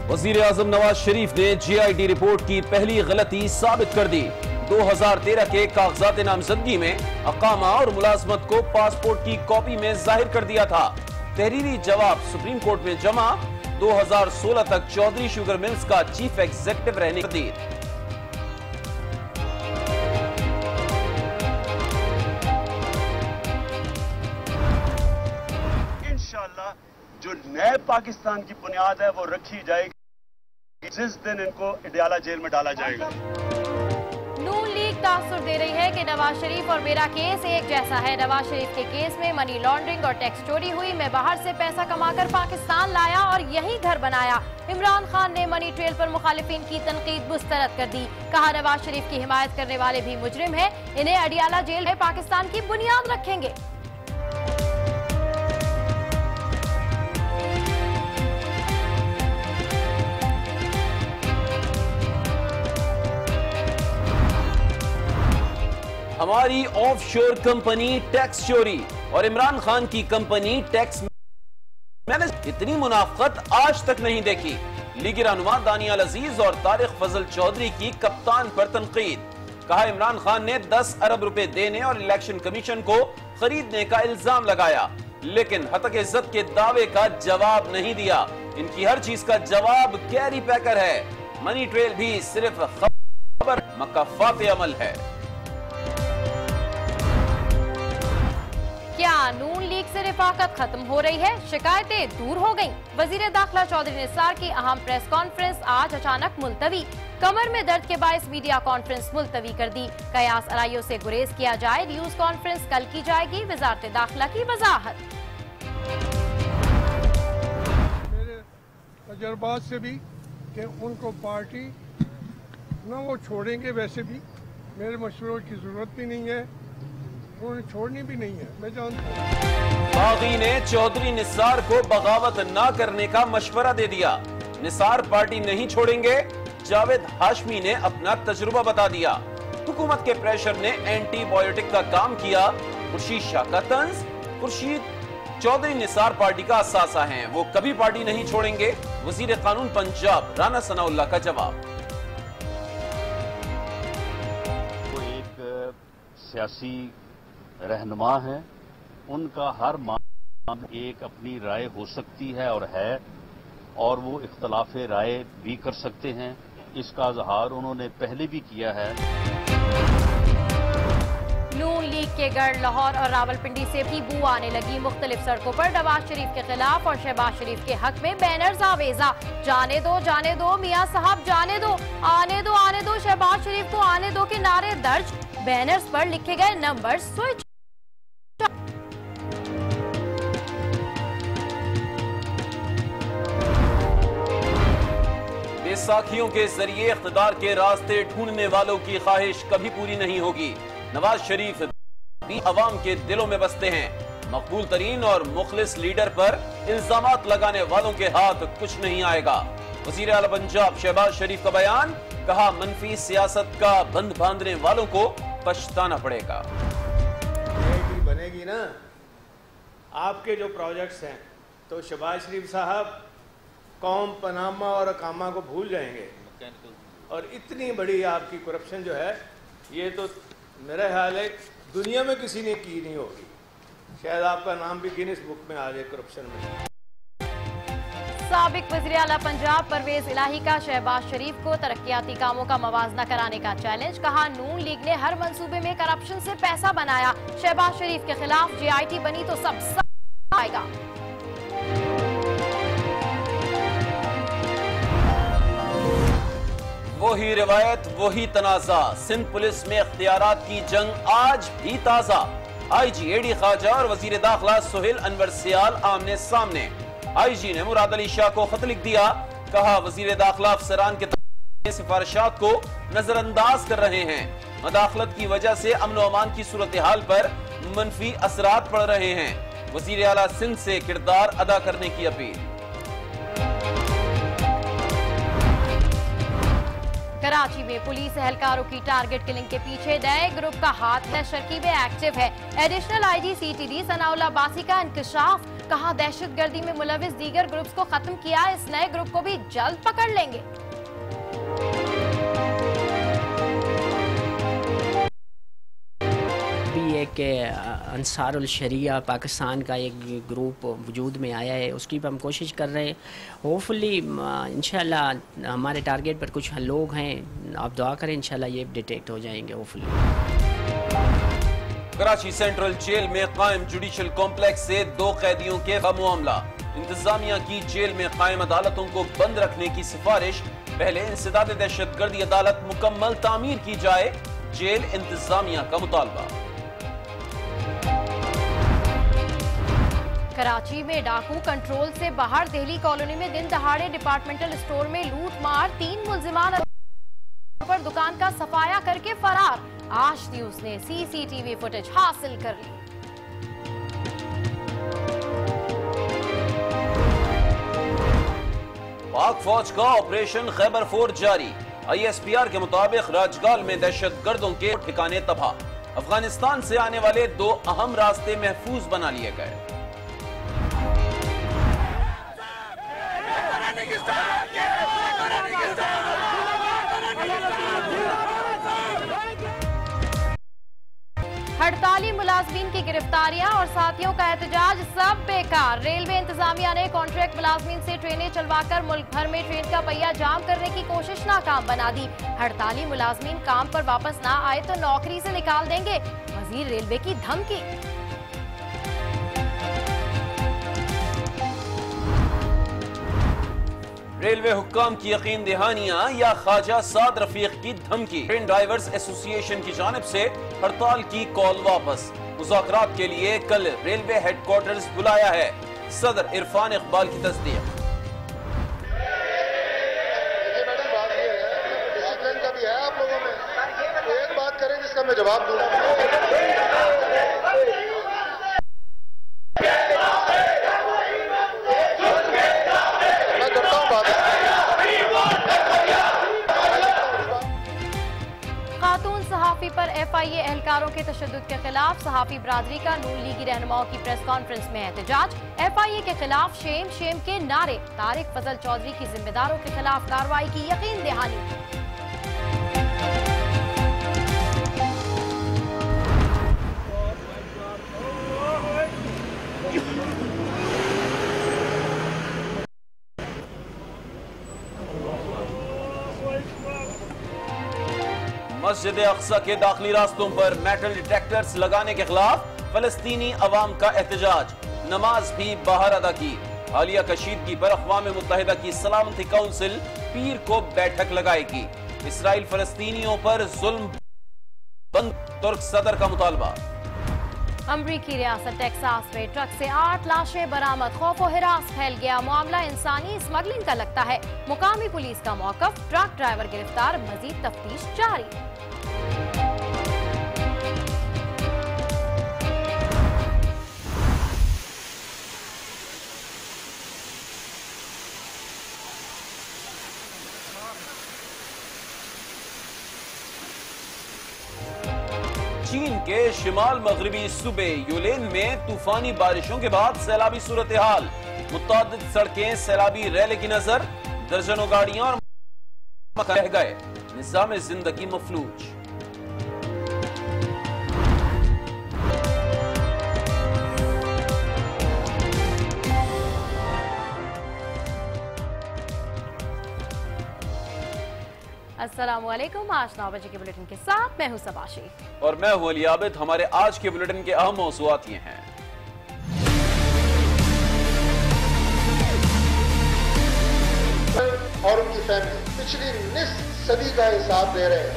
वजीर आजम नवाज शरीफ ने GID report की पहली गलती साबित कर दी। 2013 के कागजात नामजदगी में अकामा और मुलाजमत को पासपोर्ट की कॉपी में जाहिर कर दिया था। तहरीरी जवाब सुप्रीम कोर्ट में जमा। 2016 तक चौधरी शुगर मिल्स का चीफ एग्जीक्यूटिव रहने की दी। इंशाअल्लाह जो नए पाकिस्तान की बुनियाद है वो रखी जाएगी जिस दिन इनको अडयाला जेल में डाला जाएगा। नून लीग तासुर दे रही है कि नवाज शरीफ और मेरा केस एक जैसा है। नवाज शरीफ के केस में मनी लॉन्ड्रिंग और टैक्स चोरी हुई। मैं बाहर से पैसा कमाकर पाकिस्तान लाया और यही घर बनाया। इमरान खान ने मनी ट्रेल पर मुखालिफिन की तनकीद मुस्तरद कर दी। कहा नवाज शरीफ की हिमायत करने वाले भी मुजरिम है। इन्हें अडयाला जेल में पाकिस्तान की बुनियाद रखेंगे। हमारी ऑफशोर कंपनी टैक्स चोरी और इमरान खान की कंपनी टैक्स मैंने इतनी मुनाफत आज तक नहीं देखी। लीगी रहनुमा दानियाल अजीज और तारिक फजल चौधरी की कप्तान पर तनकीद। कहा इमरान खान ने 10 अरब रुपए देने और इलेक्शन कमीशन को खरीदने का इल्जाम लगाया, लेकिन हतक इज्जत के दावे का जवाब नहीं दिया। इनकी हर चीज का जवाब कैरी पैकर है। मनी ट्रेल भी सिर्फ खबर मकफ़ात अमल है। क्या नून लीग से रिफाकत खत्म हो रही है? शिकायतें दूर हो गईं। वजीर दाखिला चौधरी निसार की अहम प्रेस कॉन्फ्रेंस आज अचानक मुलतवी। कमर में दर्द के बायस मीडिया कॉन्फ्रेंस मुलतवी कर दी। कयास आराइयों से गुरेज किया जाए। न्यूज कॉन्फ्रेंस कल की जाएगी। वजारत दाखिला की वजाहत। मेरे तजर्बात से भी कि उनको पार्टी न वो छोड़ेंगे, वैसे भी मेरे मशवरों की जरूरत भी नहीं है, उन्हें छोड़नी भी नहीं है। मैं जानता हूं। बागी ने चौधरी निसार को बगावत ना करने का मशवरा दे दिया। निसार पार्टी नहीं छोड़ेंगे। जावेद हाशमी ने अपना तजुर्बा बता दिया। हुकूमत के प्रेशर ने एंटीबायोटिक का काम किया। खुर्शीद शाह का तंज। खुर्शीद चौधरी निसार पार्टी का असासा हैं, वो कभी पार्टी नहीं छोड़ेंगे। वजीर कानून पंजाब राना सनाउल्लाह का जवाब। वो एक सियासी रहनुमा है, उनका हर मामले एक अपनी राय हो सकती है और है, और वो इख्तलाफ राय भी कर सकते हैं। इसका इजहार उन्होंने पहले भी किया है। नून लीग के गढ़ लाहौर और रावलपिंडी से भी बू आने लगी। मुख्तलिफ सड़कों पर नवाज शरीफ के खिलाफ और शहबाज शरीफ के हक में बैनर्स आवेजा। जाने दो मियां साहब जाने दो, आने दो शहबाज शरीफ को आने दो के नारे दर्ज। बैनर्स पर लिखे गए नंबर स्विच। बेसाखियों के जरिए इख्तिदार के रास्ते ढूंढने वालों की ख्वाहिश कभी पूरी नहीं होगी। नवाज शरीफ भी अवाम के दिलों में बसते हैं। मकबूल तरीन और मुखलिस लीडर पर इल्जामात लगाने वालों के हाथ कुछ नहीं आएगा। वजीर आला पंजाब शहबाज शरीफ का बयान। कहा मनफी सियासत का बंद बांधने वालों को पछताना पड़ेगा। बनेगी ना आपके जो प्रोजेक्ट्स हैं तो शहबाज शरीफ साहब कौम पनामा और अकामा को भूल जाएंगे, और इतनी बड़ी आपकी करप्शन जो है ये तो मेरा ख्याल है दुनिया में किसी ने की नहीं होगी। शायद आपका नाम भी गिनीज बुक में आ जाए करप्शन में। साबिक वज़ीर आला पंजाब परवेज इलाही का शहबाज शरीफ को तरक्याती कामों का मवाजना कराने का चैलेंज। कहा नून लीग ने हर मंसूबे में करप्शन से पैसा बनाया। शहबाज शरीफ के खिलाफ GIT बनी तो सब आएगा। वही रिवायत वही तनाजा। सिंध पुलिस में इख्तियारात की जंग आज भी ताजा। IG AD ख्वाजा और वजीर दाखिला सुहेल अनवर सियाल आमने सामने। IG ने मुराद अली शाह को खत लिख दिया। कहा वजीर दाखिला अफसरान के सिफारिशात को नजरअंदाज कर रहे हैं। मदाखलत की वजह से अमन व अमान की सूरत हाल पर मनफी असरात पड़ रहे हैं। वजीर आला सिंध से किरदार अदा करने की अपील। कराची में पुलिस एहलकारों की टारगेट किलिंग के पीछे नए ग्रुप का हाथ है। शर्कीबे एक्टिव है। एडिशनल IG CTD सनाउल्लाह बासी का इंकशाफ। कहा दहशतगर्दी में मुलविस दीगर ग्रुप्स को खत्म किया, इस नए ग्रुप को भी जल्द पकड़ लेंगे। एक अंसारुल शरिया पाकिस्तान का एक ग्रुप वजूद में आया है, उसकी भी हम कोशिश कर रहे हैं। होपफुली इंशाल्लाह हमारे टारगेट पर कुछ लोग हैं, आप दुआ करें इंशाल्लाह ये डिटेक्ट हो जाएंगे होपफुली। कराची सेंट्रल जेल में कायम जुडिशल कॉम्प्लेक्स से 2 कैदियों के मामला। इंतजामिया की जेल में कायम अदालतों को बंद रखने की सिफारिश, पहले इंसदाद दहशतगर्दी अदालत मुकम्मल तामीर की जाए, जेल इंतजामिया का मुतालबा। कराची में डाकू कंट्रोल से बाहर, दिल्ली कॉलोनी में दिन दहाड़े डिपार्टमेंटल स्टोर में लूट मार, 3 मुल्जिमान पर दुकान का सफाया करके फरार। आज न्यूज ने सीसीटीवी फुटेज हासिल कर ली। पाक फौज का ऑपरेशन खैबर फोर्ट जारी, ISPR के मुताबिक राजगाल में दहशतगर्दों के ठिकाने तबाह। अफगानिस्तान से आने वाले 2 अहम रास्ते महफूज बना लिए गए। हड़ताली मुलाजमीन की गिरफ्तारियां और साथियों का एहतजाज, सब बेकार। रेलवे इंतजामिया ने कॉन्ट्रैक्ट मुलाजमीन से ट्रेनें चलवाकर मुल्क भर में ट्रेन का पहिया जाम करने की कोशिश नाकाम बना दी। हड़ताली मुलाजमीन काम पर वापस ना आए तो नौकरी से निकाल देंगे, वजीर रेलवे की धमकी। रेलवे हुक्काम की यकीन दहानियां या ख्वाजा साद रफीक की धमकी। ट्रेन ड्राइवर्स एसोसिएशन की जानिब से हड़ताल की कॉल वापस। मुज़ाकरात के लिए कल रेलवे हेडक्वार्टर्स बुलाया है, सदर इरफान इकबाल की तस्दीक। डिसिप्लिन का भी है आप लोगों में, तो एक बात करें जिसका मैं जवाब दूंगा। खातून सहाफी पर FIA एहलकारों के तशद्दुद के खिलाफ सहाफी बरादरी का नून लीगी रहनुमाओं की प्रेस कॉन्फ्रेंस में एहतजाज। FIA के खिलाफ शेम शेम के नारे, तारिक फजल चौधरी की जिम्मेदारों के खिलाफ कार्रवाई की यकीन दहानी। मस्जिद अक्सा के दाखिली रास्तों पर मेटल डिटेक्टर्स लगाने के खिलाफ फलस्तीनी अवाम का एहतजाज, नमाज भी बाहर अदा की। हालिया कशीदगी पर अक़वाम मुत्तहिदा की सलामती काउंसिल पीर को बैठक लगाएगी। इसराइल फलस्तीनियों पर जुल्म बंद, तुर्क सदर का मुतालबा। अमरीकी रियासत टेक्सास में ट्रक से 8 लाशें बरामद, खौफ व हिरास फैल गया। मामला इंसानी स्मगलिंग का लगता है, मुकामी पुलिस का मौकफ, ट्रक ड्राइवर गिरफ्तार, मजीद तफ्तीश जारी। चीन के शिमाल मगरबी सूबे यूलेन में तूफानी बारिशों के बाद सैलाबी सूरत हाल, मुतअद्दिद सड़कें सैलाबी रैले की नजर, दर्जनों गाड़ियां और रह गए, निज़ाम जिंदगी मफलूज। अस्सलामुअलैकुम, आज 9 बजे के बुलेटिन के साथ मैं हूं सबाशी और मैं हूं अली आबिद। हमारे आज के बुलेटिन के अहम मौज़ूआत ये हैं। और उनकी फैमिली पिछली निस्फ सदी का हिसाब दे रहे हैं।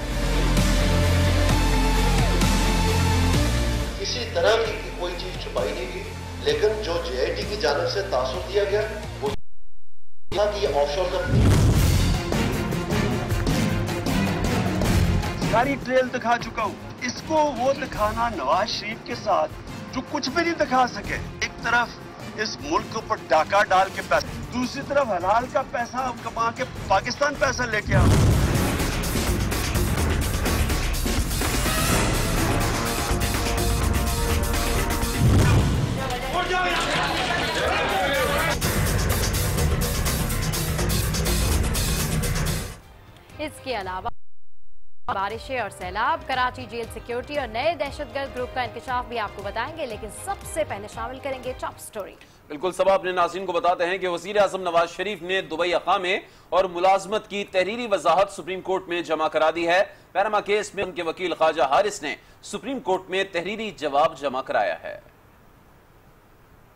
किसी तरह की कोई चीज छुपाई नहीं गई, लेकिन जो JIT की जानिब से तासुर दिया गया वो कि ये ऑफशोर कंपनी सारी ट्रेल दिखा चुका हूँ। इसको वो दिखाना नवाज शरीफ के साथ जो कुछ भी नहीं दिखा सके। एक तरफ इस मुल्क के ऊपर डाका डाल के पैसा, दूसरी तरफ हलाल का पैसा कमा के पाकिस्तान पैसा लेके आओ। इसके अलावा बारिशें और सैलाब, कराची जेल सिक्योरिटी और नए दहशतगर्द ग्रुप का इंकशाफ भी आपको बताएंगे, लेकिन सबसे पहले शामिल करेंगे टॉप स्टोरी। बिल्कुल सबा अपने नाज़रीन को बताते हैं कि वज़ीर आज़म नवाज शरीफ ने दुबई अकामे और मुलाजमत की तहरीरी वजाहत सुप्रीम कोर्ट में जमा करा दी है। पैनामा केस में उनके वकील ख्वाजा हारिस ने सुप्रीम कोर्ट में तहरीरी जवाब जमा कराया है।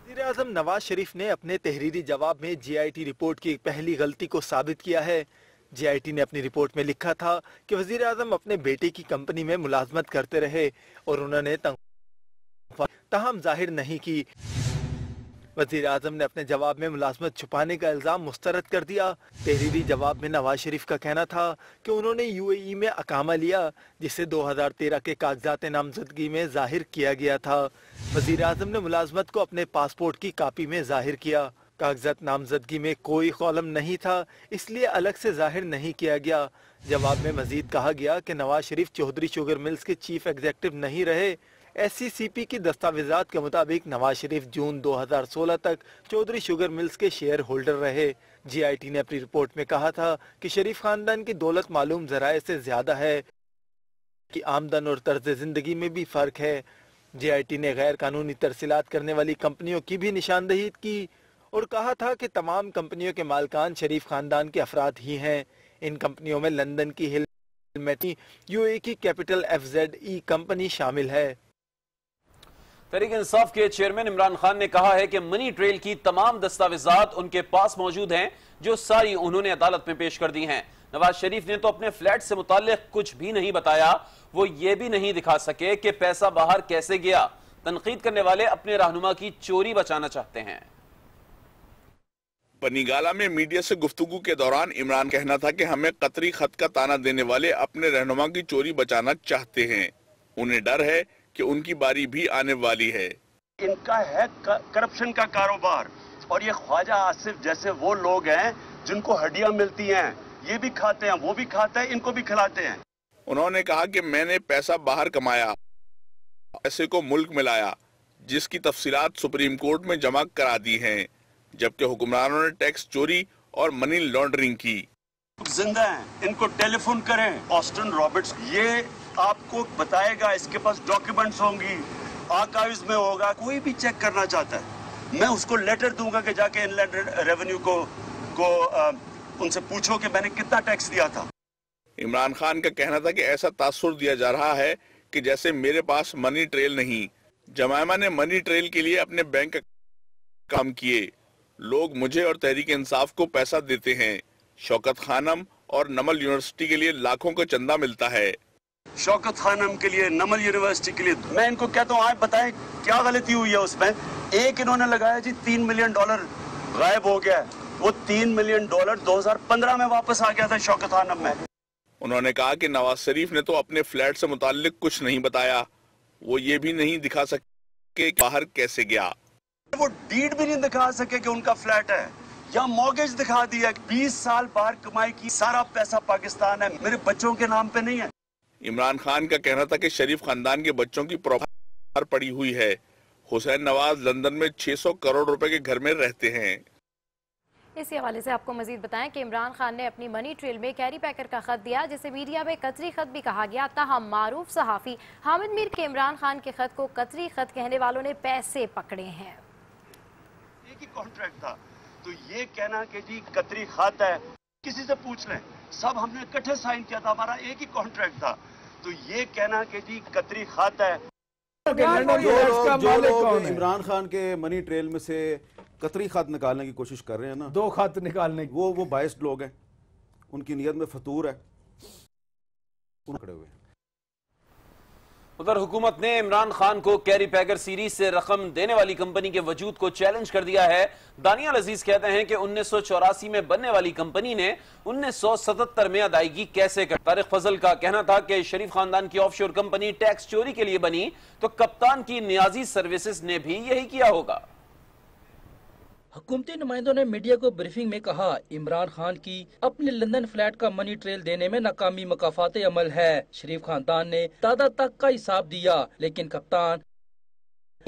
वज़ीर आज़म नवाज शरीफ ने अपने तहरीरी जवाब में GIT रिपोर्ट की पहली गलती को साबित किया है। GIT ने अपनी रिपोर्ट में लिखा था कि वज़ीर आज़म अपने बेटे की कंपनी में मुलाजमत करते रहे और उन्होंने तहम जाहिर नहीं की। वज़ीर आज़म ने अपने जवाब में मुलाजमत छुपाने का इल्ज़ाम मुस्तरद कर दिया। तहरीरी जवाब में नवाज शरीफ का कहना था कि उन्होंने UAE में अकामा लिया, जिसे 2013 के कागजात नामजदगी में जाहिर किया गया था। वज़ीर आज़म ने मुलाजमत को अपने पासपोर्ट की कापी में जाहिर किया। कागजात नामजदगी में कोई कॉलम नहीं था, इसलिए अलग से जाहिर नहीं किया गया। जवाब में मजीद कहा गया कि नवाज शरीफ चौधरी शुगर मिल्स के चीफ एग्जीक्यूटिव नहीं रहे। SCCP की दस्तावेजात के मुताबिक नवाज शरीफ जून 2016 तक चौधरी शुगर मिल्स के शेयर होल्डर रहे। GIT ने अपनी रिपोर्ट में कहा था कि शरीफ खानदान की दौलत मालूम जराए से ज्यादा है कि आमदन और तर्ज जिंदगी में भी फर्क है। GIT ने गैर कानूनी तरसीलात करने वाली कंपनियों की भी निशानदही की और कहा था कि तमाम कंपनियों के मालकान शरीफ खानदान के अफराद ही हैं। इन कंपनियों में लंदन की हिल UAE की कैपिटल FZE कंपनी शामिल है। तहरीक इंसाफ के चेयरमैन इमरान खान ने कहा है कि मनी ट्रेल की तमाम दस्तावेजात उनके पास मौजूद हैं, जो सारी उन्होंने अदालत में पेश कर दी हैं। नवाज शरीफ ने तो अपने फ्लैट से मुताल्लिक कुछ भी नहीं बताया। वो ये भी नहीं दिखा सके कि पैसा बाहर कैसे गया। तनकीद करने वाले अपने रहनुमा की चोरी बचाना चाहते हैं। बनीगाला में मीडिया से गुफ्तगू के दौरान इमरान कहना था कि हमें कतरी खत का ताना देने वाले अपने रहनुमा की चोरी बचाना चाहते हैं। उन्हें डर है कि उनकी बारी भी आने वाली है। इनका है करप्शन का कारोबार और ये ख्वाजा आसिफ जैसे वो लोग हैं जिनको हड्डियां मिलती हैं, ये भी खाते हैं, वो भी खाते हैं, इनको भी खिलाते हैं। उन्होंने कहा कि मैंने पैसा बाहर कमाया, पैसे को मुल्क में लाया, जिसकी तफसीलात सुप्रीम कोर्ट में जमा करा दी हैं, जबकि हुक्मरानों ने टैक्स चोरी और मनी लॉन्ड्रिंग की। जिंदा हैं, इनको टेलीफोन करें। ऑस्टिन रॉबर्ट्स ये आपको बताएगा, इसके पास डॉक्यूमेंट्स होंगी, आर्काइव्स में होगा। कोई भी चेक करना चाहता है, मैं उसको लेटर दूंगा कि जाके इनलैंड रेवेन्यू को उनसे पूछो कि मैंने कितना टैक्स दिया था। इमरान खान का कहना था कि ऐसा तासुर दिया जा रहा है कि जैसे मेरे पास मनी ट्रेल नहीं। जमायमा ने मनी ट्रेल के लिए अपने बैंक काम किए। लोग मुझे और तहरीक इंसाफ को पैसा देते हैं। शौकत खानम और नमल यूनिवर्सिटी के लिए लाखों का चंदा मिलता है। शौकत खानम के लिए, नमल यूनिवर्सिटी के लिए। मैं इनको कहता हूँ, आप बताएं क्या गलती हुई है उसमें। एक इन्होंने लगाया जी $3 मिलियन गायब हो गया। वो $3 मिलियन 2015 में वापस आ गया था शौकत खानम में। उन्होंने कहा कि नवाज शरीफ ने तो अपने फ्लैट से मुताल्लिक कुछ नहीं बताया। वो ये भी नहीं दिखा सके बाहर कैसे गया। वो डीड भी नहीं दिखा सके कि उनका फ्लैट है, या मॉर्गेज दिखा दिया। 20 साल बाहर कमाई की, सारा पैसा पाकिस्तान है, मेरे बच्चों के नाम पे नहीं है। इमरान खान का कहना था कि शरीफ खानदान के बच्चों की प्रॉपर्टी पड़ी हुई है। हुसैन नवाज लंदन में 600 करोड़ रुपए के घर में रहते हैं। इसी हवाले से आपको मजीद बताएं कि इमरान खान ने अपनी मनी ट्रेल में कैरी पैकर का खत दिया, जिसे मीडिया में कतरी खत भी कहा गया। ताहम मारूफ सहाफी हामिद मीर के इमरान खान के खत को कतरी खत कहने वालों ने पैसे पकड़े हैं। एक ही कॉन्ट्रैक्ट था, तो ये कहना कि जी कतरी खत है, किसी से पूछ लें, सब हमने इकट्ठे साइन किया था, हमारा एक ही कॉन्ट्रैक्ट था। तो ये कहना कि जी कतरी खत है। जो लोग इमरान खान के मनी ट्रेल में से कतरी खत निकालने की कोशिश कर रहे हैं ना, 2 खत निकालने की, वो बायस्ड लोग हैं, उनकी नीयत में फतूर है, खड़े हुए। उधर हुकूमत ने इमरान खान को कैरी पैकर सीरीज से रकम देने वाली कंपनी के वजूद को चैलेंज कर दिया है। दानियाल अजीज कहते हैं कि 1984 में बनने वाली कंपनी ने 1977 में अदायगी कैसे कर। तारिक फजल का कहना था कि शरीफ खानदान की ऑफशोर कंपनी टैक्स चोरी के लिए बनी, तो कप्तान की नियाजी सर्विसेज ने भी यही किया होगा। हुकूमती नुमाइंदों ने मीडिया को ब्रीफिंग में कहा, इमरान खान की अपने लंदन फ्लैट का मनी ट्रेल देने में नाकामी मकाफात अमल है। शरीफ खानदान ने दादा तक का हिसाब दिया, लेकिन कप्तान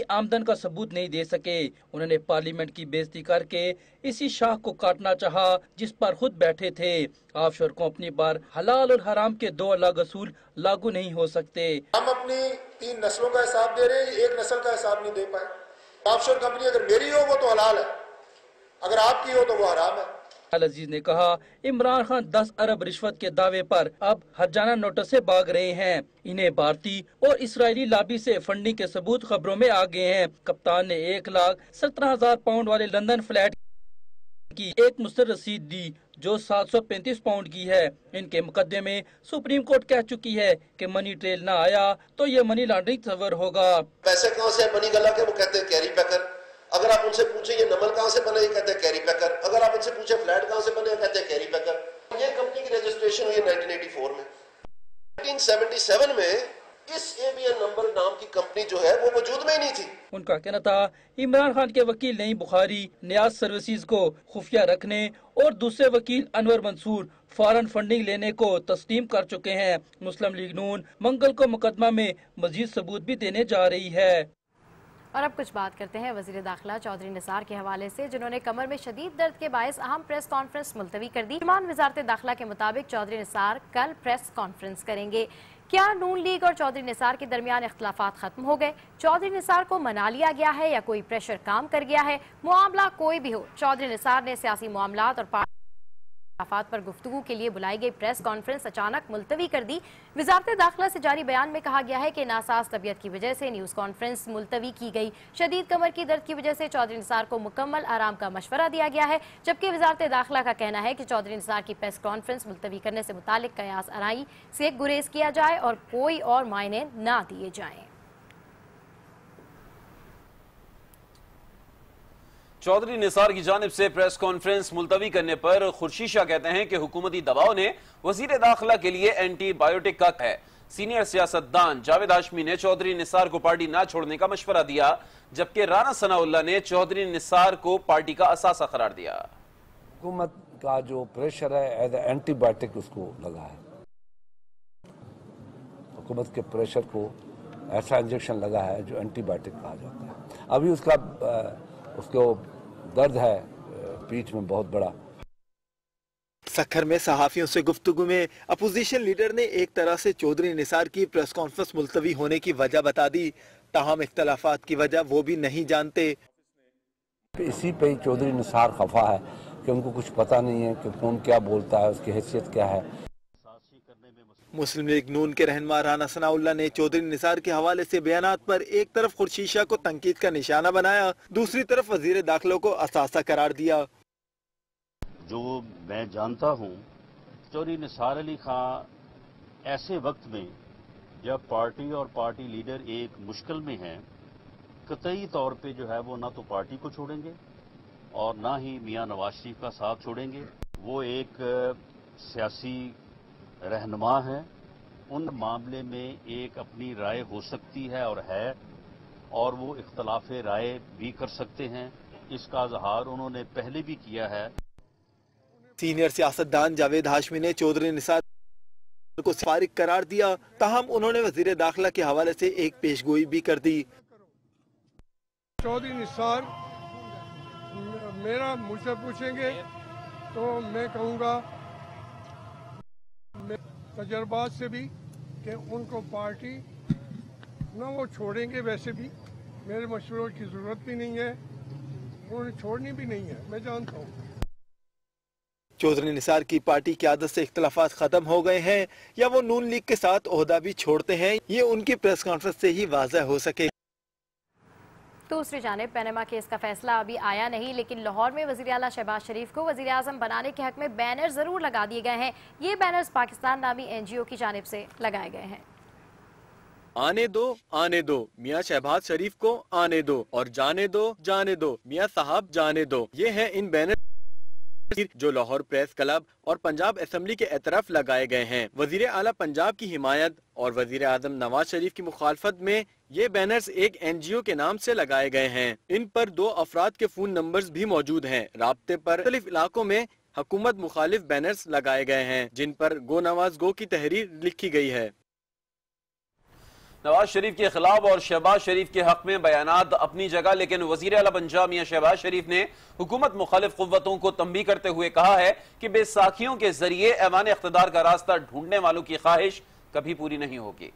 आमदन का सबूत नहीं दे सके। उन्होंने पार्लियामेंट की बेइज्जती करके इसी शाख को काटना चाहा जिस पर खुद बैठे थे। ऑफशोर कंपनी पर हलाल और हराम के दो अलग असूल लागू नहीं हो सकते। हम अपनी 3 नस्लों का हिसाब दे रहे हैं, एक नस्ल का हिसाब नहीं दे पाए। ऑफशोर कंपनी अगर मेरी हो वो तो हलाल है, अगर आपकी हो तो वो हराम है। अजीज ने कहा इमरान खान 10 अरब रिश्वत के दावे पर अब हर्जाना नोटिस से भाग रहे हैं। इन्हें भारतीय और इसराइली लॉबी से फंडिंग के सबूत खबरों में आ गए हैं। कप्तान ने 1,17,000 पाउंड वाले लंदन फ्लैट की एक मुस्तर रसीद दी जो 735 पाउंड की है। इनके मुकदमे में सुप्रीम कोर्ट कह चुकी है कि मनी ट्रेल न आया तो ये मनी लॉन्ड्रिंग सवर होगा। पैसे कहाँ से बनी गला के वो कहते हैं कैरी पैकर। अगर आप उनसे पूछे ये नमल कहाँ से बने, ये कहते हैं कैरी पैकर। अगर आप उनसे पूछे फ्लैट कहाँ से बने, कहते हैं कैरी पैकर। ये कंपनी की रजिस्ट्रेशन हुई 1984 में। 1977 में इस एबीएन नंबर नाम की कंपनी जो है वो वजूद में ही नहीं थी। उनका कहना था इमरान खान के वकील नईम बुखारी न्याज सर्विसेज को खुफिया रखने और दूसरे वकील अनवर मंसूर फौरन फंडिंग लेने को तस्लीम कर चुके हैं। मुस्लिम लीग नून मंगल को मुकदमा में मजीद सबूत भी देने जा रही है। और अब कुछ बात करते हैं वजीर दाखिला चौधरी निसार के हवाले से, जिन्होंने कमर में शदीद दर्द के बायस अहम प्रेस कॉन्फ्रेंस मुलतवी कर दी। वजारत दाखिला के मुताबिक चौधरी निसार कल प्रेस कॉन्फ्रेंस करेंगे। क्या नून लीग और चौधरी निसार के दरमियान इख्तलाफात खत्म हो गए? चौधरी निसार को मना लिया गया है या कोई प्रेशर काम कर गया है? मामला कोई भी हो, चौधरी निसार ने सियासी मामलात और इख्तलाफात पर गुफ्तगू के लिए बुलाई गई प्रेस कॉन्फ्रेंस अचानक मुलतवी कर दी। वजारत दाखिला से जारी बयान में कहा गया है कि नासाज तबीयत की वजह से न्यूज कॉन्फ्रेंस मुलतवी की गई। शदीद कमर की दर्द की वजह से चौधरी निसार को मुकम्मल आराम का मशवरा दिया गया है, जबकि वजारत दाखिला का कहना है कि चौधरी निसार की प्रेस कॉन्फ्रेंस मुलतवी करने से मुतालिक कयास आराई से गुरेज किया जाए और कोई और मायने ना दिए जाएं। चौधरी निसार की जानिब से प्रेस कॉन्फ्रेंस मुलतवी करने पर खुर्शीद शाह कहते हैं कि हुकूमती दबाव ने वजीर दाखिला के लिए एंटीबायोटिक का है। सीनियर सियासतदान जावेद हाशमी ने चौधरी निसार को पार्टी ना छोड़ने का मशवरा दिया, जबकि राना सनाउल्लाह ने चौधरी निसार को पार्टी का असासा करार दिया। हुकूमत का जो प्रेशर है एज एंटीबायोटिक उसको लगा है। हुकूमत के प्रेशर को ऐसा इंजेक्शन लगा है जो एंटीबायोटिक कहा जाता है। अभी उसको दर्द है पीठ में बहुत बड़ा। सखर में सहाफियों से गुफ्तगू में अपोजिशन लीडर ने एक तरह से चौधरी निसार की प्रेस कॉन्फ्रेंस मुलतवी होने की वजह बता दी, ताहम इख्तलाफात की वजह वो भी नहीं जानते। इसी पे ही चौधरी निसार खफा है कि उनको कुछ पता नहीं है कि कौन क्या बोलता है, उसकी हैसियत क्या है। मुस्लिम लीग नून के रहनुमा राना सनाउल्लाह ने चौधरी निसार के हवाले से बयानात पर एक तरफ खुर्शीद शाह को तंकीद का निशाना बनाया, दूसरी तरफ वजीर दाखिला को असासा करार दिया। जो मैं जानता हूँ, चौधरी निसार अली खां ऐसे वक्त में जब पार्टी और पार्टी लीडर एक मुश्किल में हैं, कतई तौर पे जो है वो ना तो पार्टी को छोड़ेंगे और ना ही मियां नवाज शरीफ का साथ छोड़ेंगे। वो एक सियासी रहनुमा है, उन मामले में एक अपनी राय हो सकती है और है, और वो इख्तलाफ राय भी कर सकते हैं। इसका इजहार उन्होंने पहले भी किया है। सीनियर सियासतदान जावेद हाशमी ने चौधरी निसार को फारिग करार दिया, ताहम उन्होंने वजीर दाखिला के हवाले से एक पेशगोई भी कर दी। चौधरी निसार मेरा मुझसे पूछेंगे तो मैं कहूँगा तजर्बात से भी कि उनको पार्टी न वो छोड़ेंगे, वैसे भी मेरे मशवरों की ज़रूरत भी नहीं है, उन्होंने छोड़नी भी नहीं है, मैं जानता हूँ। चौधरी निसार की पार्टी की आदत से इख्तलाफात खत्म हो गए हैं या वो नून लीग के साथ ओहदा भी छोड़ते हैं, ये उनकी प्रेस कॉन्फ्रेंस से ही वाज़ह हो सके। दूसरी जानिब पनामा केस का फैसला अभी आया नहीं, लेकिन लाहौर में वज़ीर आला शहबाज शरीफ को वज़ीर आज़म बनाने के हक में बैनर जरूर लगा दिए गए हैं। ये बैनर्स पाकिस्तान नामी NGO की जानिब से लगाए गए हैं। आने दो मियाँ शहबाज शरीफ को आने दो, और जाने दो मियाँ साहब जाने दो। ये हैं इन बैनर जो लाहौर प्रेस क्लब और पंजाब असेंबली के एतराफ लगाए गए हैं। वजीर आला पंजाब की हिमायत और वजीर आजम नवाज शरीफ की मुखालफत में ये बैनर्स एक NGO के नाम से लगाए गए हैं। इन पर 2 अफराद के फोन नंबर्स भी मौजूद हैं। राब्ते पर मुख्तलिफ इलाकों में हुकूमत मुखालिफ बैनर्स लगाए गए हैं, जिन पर गो नवाज गो की तहरीर लिखी गई है। नवाज शरीफ के खिलाफ और शहबाज शरीफ के हक में बयानात अपनी जगह, लेकिन वजीर आला पंजाब मियां शहबाज शरीफ ने हुकूमत मुखालिफ कुव्वतों को तंबीह करते हुए कहा है कि बेसाखियों के जरिए ऐवान इख्तिदार का रास्ता ढूंढने वालों की ख्वाहिश कभी पूरी नहीं होगी।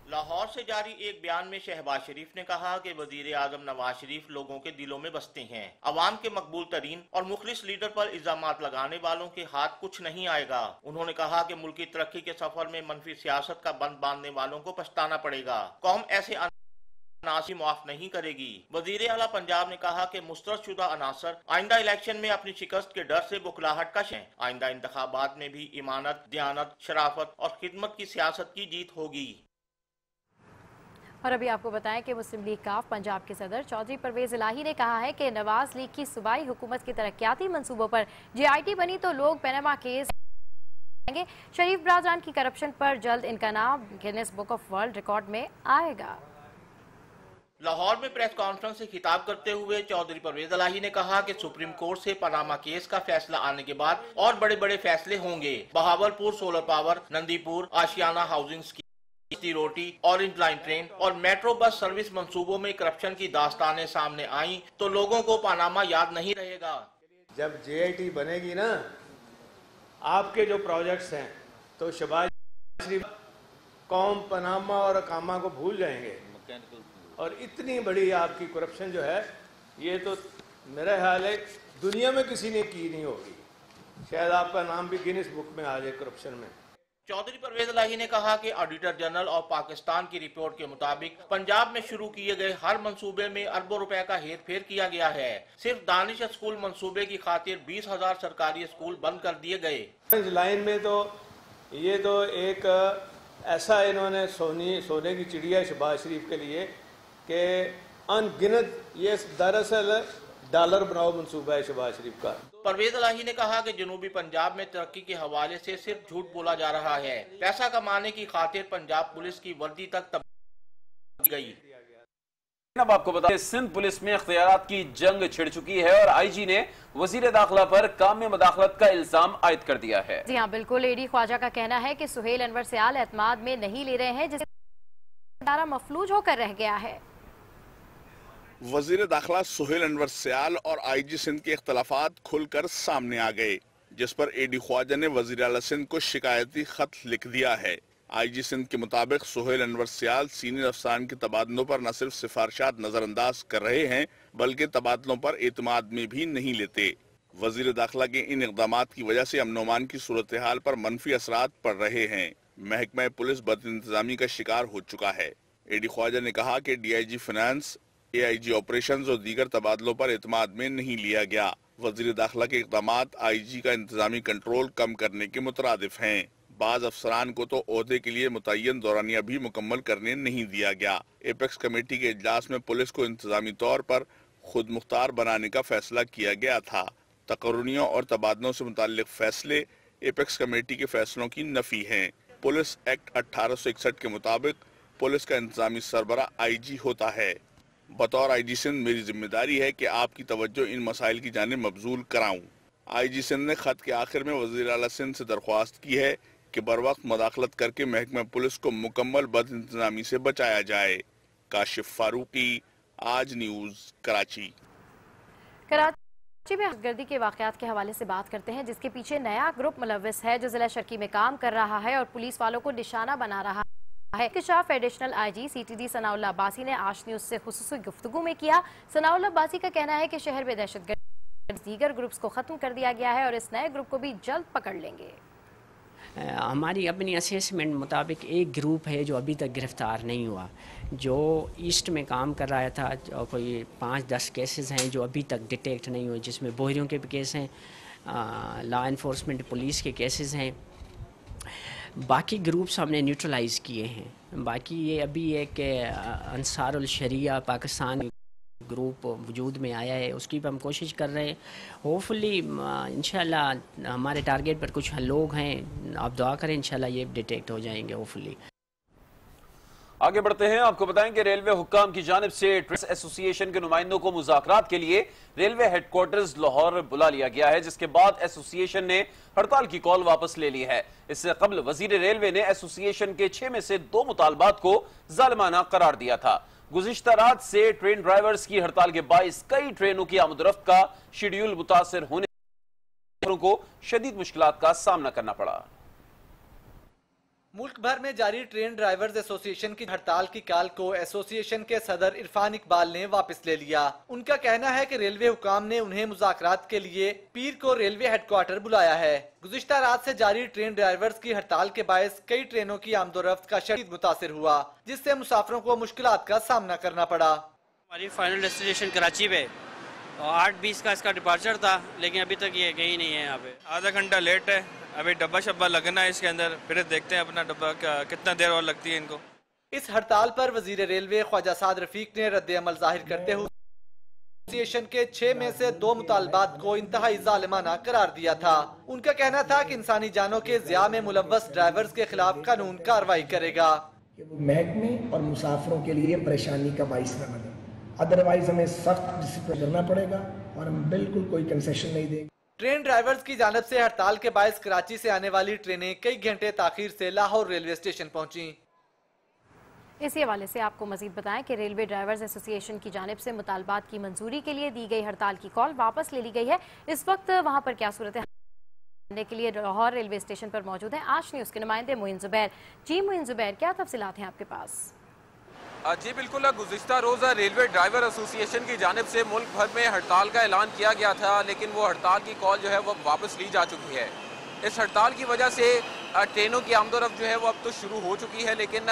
लाहौर से जारी एक बयान में शहबाज शरीफ ने कहा कि वजीर आजम नवाज शरीफ लोगों के दिलों में बसते हैं। अवाम के मकबूल तरीन और मुखलिस लीडर पर इल्जामात लगाने वालों के हाथ कुछ नहीं आएगा। उन्होंने कहा कि मुल्क की तरक्की के सफर में मनफी सियासत का बंद बांधने वालों को पछताना पड़ेगा। कौम ऐसे अनासर माफ नहीं करेगी। वजीर आला पंजाब ने कहा कि मुस्तरदशुदा अनासर आइंदा इलेक्शन में अपनी शिकस्त के डर से बुखलाहट कश हैं। आइंदा इंतखाबात में भी ईमानत, दयानत, शराफत और खिदमत की सियासत की जीत होगी। और अभी आपको बताएं कि मुस्लिम लीग काफ पंजाब के सदर चौधरी परवेज इलाही ने कहा है कि नवाज लीग की सूबाई हुकूमत के तरक्याती मंसूबों पर JIT बनी तो लोग पनामा केस आएंगे। शरीफ ब्रादरान की करप्शन पर जल्द इनका नाम Guinness book of world record में आएगा। लाहौर में प्रेस कॉन्फ्रेंस से खिताब करते हुए चौधरी परवेज इलाही ने कहा कि सुप्रीम कोर्ट से पनामा केस का फैसला आने के बाद और बड़े बड़े फैसले होंगे। बहावलपुर सोलर पावर, नंदीपुर आशियाना हाउसिंग स्कीम, रोटी, ऑरेंज लाइन ट्रेन और मेट्रो बस सर्विस मंसूबों में करप्शन की दास्तानें सामने आई तो लोगों को पनामा याद नहीं रहेगा। जब JIT बनेगी ना, आपके जो प्रोजेक्ट्स हैं तो शहबाज शरीफ कौम, पनामा और अकामा को भूल जाएंगे। और इतनी बड़ी आपकी करप्शन जो है, ये तो मेरा ख्याल है दुनिया में किसी ने की नहीं होगी। शायद आपका नाम भी गिनीज बुक में आ जाए करप्शन में। चौधरी परवेज इलाही ने कहा कि ऑडिटर जनरल ऑफ पाकिस्तान की रिपोर्ट के मुताबिक पंजाब में शुरू किए गए हर मंसूबे में अरबों रुपए का हेर फेर किया गया है। सिर्फ दानिश स्कूल मंसूबे की खातिर 20,000 सरकारी स्कूल बंद कर दिए गए। ऑरेंज लाइन में तो ये तो एक ऐसा इन्होंने सोने की चिड़िया शहबाज शरीफ के लिए कि अनगिनत, ये दरअसल डॉलर बनाओ मंसूबा है शहबाज शरीफ का। परवेज इलाही ने कहा कि जनूबी पंजाब में तरक्की के हवाले से सिर्फ झूठ बोला जा रहा है। पैसा कमाने की खातिर पंजाब पुलिस की वर्दी तक तब्दील गई। अब आपको बता दें, सिंध पुलिस में इख्तियारात की जंग छिड़ चुकी है और IG ने वजीर दाखिला पर काम में मुदाखलत का इल्जाम आयद कर दिया है। जी हाँ, बिल्कुल। AD ख्वाजा का कहना है कि सुहेल अनवर सियाल एतमाद में नहीं ले रहे हैं, जिससे इदारा मफलूज होकर रह गया है। वजीर दाखिला सुहेल अनवर सियाल और IG सिंध के इख्तलाफात खुलकर सामने आ गए, जिस पर AD ख्वाजा ने वजीर आला सिंध को शिकायती खत लिख दिया है। IG सिंध के मुताबिक सुहेल अनवर सियाल सीनियर अफसरान के तबादलों पर न सिर्फ सिफारिशात नजरअंदाज कर रहे हैं, बल्कि तबादलों पर एतमाद में भी नहीं लेते। वजीर दाखिला के इन इक़दामात की वजह से अमन अमान की सूरत हाल पर मनफी असरात पड़ रहे हैं। महकमा पुलिस बदइंतजामी का शिकार हो चुका है। AD ख्वाजा ने कहा कि DIG फाइनेंस, AIG ऑपरेशंस और दीगर तबादलों पर एतमाद में नहीं लिया गया। वजीर दाखिला के इक़दामात IG का इंतजामी कंट्रोल कम करने के मुतरादिफ हैं। बाज अफसरान को तो ओहदे के लिए मुतय्यन दौरानिया भी मुकम्मल करने नहीं दिया गया। एपेक्स कमेटी के इजलास में पुलिस को इंतजामी तौर पर खुद मुख्तार बनाने का फैसला किया गया था। तकर्रुनियों और तबादलों से मुताल्लिक फैसले एपेक्स कमेटी के फैसलों की नफी हैं। पुलिस एक्ट 1861 के मुताबिक पुलिस का इंतजामी सरबरा IG होता है। बतौर IG सिंध मेरी जिम्मेदारी है कि आपकी तवज्जो इन मसाइल की जानिब मबजूल कराऊं। IG सिंध ने खत के आखिर में वज़ीर आला सिंध से दरख्वास्त की है कि बर वक्त मुदाखलत करके महकमा पुलिस को मुकम्मल बद इंतजामी से बचाया जाए। काशिफ फारूकी, आज न्यूज़, कराची। कराची में गर्दी के वाकयात के हवाले से बात करते हैं, जिसके पीछे नया ग्रुप मुलव्विस है जो जिला शर्की में काम कर रहा है और पुलिस वालों को निशाना बना रहा है। इंकशाफ additional IG CTD Sanaullah Abbasi ने आज न्यूज़ से खुसूसी गुफ्तगू में किया। सनाउल्लाह अब्बासी का कहना है कि शहर में दहशतगर्द दीगर ग्रुप्स को ख़त्म कर दिया गया है और इस नए ग्रुप को भी जल्द पकड़ लेंगे। हमारी अपनी असेसमेंट मुताबिक एक ग्रुप है जो अभी तक गिरफ़्तार नहीं हुआ, जो ईस्ट में काम कर रहा था। कोई 5-10 केसेस हैं जो अभी तक डिटेक्ट नहीं हुए, जिसमें बोहरियों के भी केस हैं, लॉ इन्फोर्समेंट पुलिस के केसेस हैं। बाकी ग्रुप्स हमने न्यूट्रलाइज़ किए हैं। बाकी ये अभी एक अंसारुल शरिया पाकिस्तान ग्रुप वजूद में आया है, उसकी भी हम कोशिश कर रहे हैं। होपफुली इंशाल्लाह हमारे टारगेट पर कुछ लोग हैं, आप दुआ करें, इंशाल्लाह ये डिटेक्ट हो जाएंगे होपफुली। आगे बढ़ते हैं। आपको बताएं कि रेलवे हुक्काम की जानिब से ट्रेड एसोसिएशन के नुमाइंदों को मुज़ाकरात के लिए रेलवे हेडक्वार्टर्स लाहौर बुला लिया गया है, जिसके बाद एसोसिएशन ने हड़ताल की कॉल वापस ले ली है। इससे कबल वजीर रेलवे ने एसोसिएशन के 6 में से 2 मुतालबात को जालिमाना करार दिया था। गुज़िश्ता रात से ट्रेन ड्राइवर्स की हड़ताल के बाइस कई ट्रेनों की आमदरफ्त का शेड्यूल मुतासर होने को शदीद मुश्किलात का सामना करना पड़ा। मुल्क भर में जारी ट्रेन ड्राइवर्स एसोसिएशन की हड़ताल की काल को एसोसिएशन के सदर इरफान इकबाल ने वापस ले लिया। उनका कहना है कि रेलवे हुकाम ने उन्हें मुज़ाकरात के लिए पीर को रेलवे हेडक्वार्टर बुलाया है। गुज़िश्ता रात से जारी ट्रेन ड्राइवर्स की हड़ताल के बायस कई ट्रेनों की आमदोरफ्त का शदीद मुतासिर हुआ, जिससे मुसाफिरों को मुश्किलात का सामना करना पड़ा। हमारी फाइनल डेस्टिनेशन कराची पे 8:20 का इसका डिपार्चर था, लेकिन अभी तक ये गई नहीं है। यहाँ पे आधा घंटा लेट है, अभी डब्बा शब्बा लगना है इसके अंदर, फिर देखते हैं अपना डब्बा कितना देर और लगती है इनको। इस हड़ताल पर वजीर रेलवे ख्वाजा साद रफीक ने रद्द अमल जाहिर करते हुए एसोसिएशन के 6 में से 2 मुतालबात को इंतहाई जालिमाना करार दिया था। उनका कहना था कि इंसानी जानों के ज़िया में मुलव्वस ड्राइवर्स के खिलाफ कानून कार्रवाई करेगा। महकमे और मुसाफिरों के लिए परेशानी का बाइस न बने, अदरवाइज हमें सख्त डिसिप्लिन करना पड़ेगा और हम बिल्कुल कोई कंसेशन नहीं देंगे। ट्रेन ड्राइवर्स की जानब से हड़ताल के बायस कराची से आने वाली ट्रेनें कई घंटे ताखीर से लाहौर रेलवे स्टेशन पहुंची। इसी हवाले से आपको मजीद बताएं कि रेलवे ड्राइवर्स एसोसिएशन की जानिब से मुतालबात की मंजूरी के लिए दी गई हड़ताल की कॉल वापस ले ली गई है। इस वक्त वहां पर क्या सूरत है के लिए लाहौर रेलवे स्टेशन पर मौजूद है आज न्यूज़ के नुमाइंदे मोइन जुबैर। जी मोइन जुबैर, क्या तफसीलात हैं आपके पास? जी बिल्कुल, गुज़िश्ता रोज़ रेलवे ड्राइवर एसोसिएशन की जानिब से मुल्क भर में हड़ताल का ऐलान किया गया था, लेकिन वो हड़ताल की कॉल जो है वो वापस ली जा चुकी है। इस हड़ताल की वजह से ट्रेनों की आमदोरफ्त जो है वो अब तो शुरू हो चुकी है, लेकिन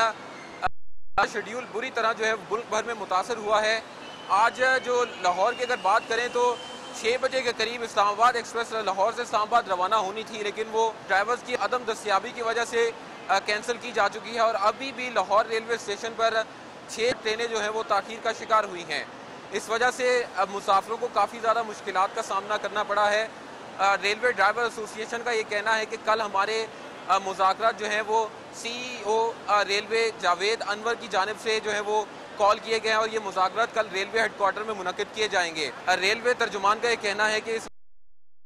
शेड्यूल बुरी तरह जो है मुल्क भर में मुतासर हुआ है। आज जो लाहौर की अगर बात करें तो 6 बजे के करीब इस्लामाबाद एक्सप्रेस लाहौर से इस्लामाबाद रवाना होनी थी, लेकिन वो ड्राइवर्स की अदम दस्तियाबी की वजह से कैंसिल की जा चुकी है और अभी भी लाहौर रेलवे स्टेशन पर 6 ट्रेनें जो हैं वो ताख़ीर का शिकार हुई हैं। इस वजह से अब मुसाफिरों को काफ़ी ज़्यादा मुश्किलात का सामना करना पड़ा है। रेलवे ड्राइवर एसोसिएशन का ये कहना है कि कल हमारे मुज़ाकरात जो हैं वो CEO रेलवे जावेद अनवर की जानिब से जो है वो कॉल किए गए हैं और ये मुज़ाकरात कल रेलवे हेडक्वार्टर में मुनक़िद किए जाएंगे। रेलवे तर्जुमान का ये कहना है कि इस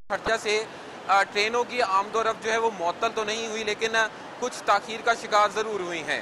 वजह से ट्रेनों की आमदोरफ्त जो है वो मुअत्तल तो नहीं हुई, लेकिन कुछ ताख़ीर का शिकार ज़रूर हुई हैं।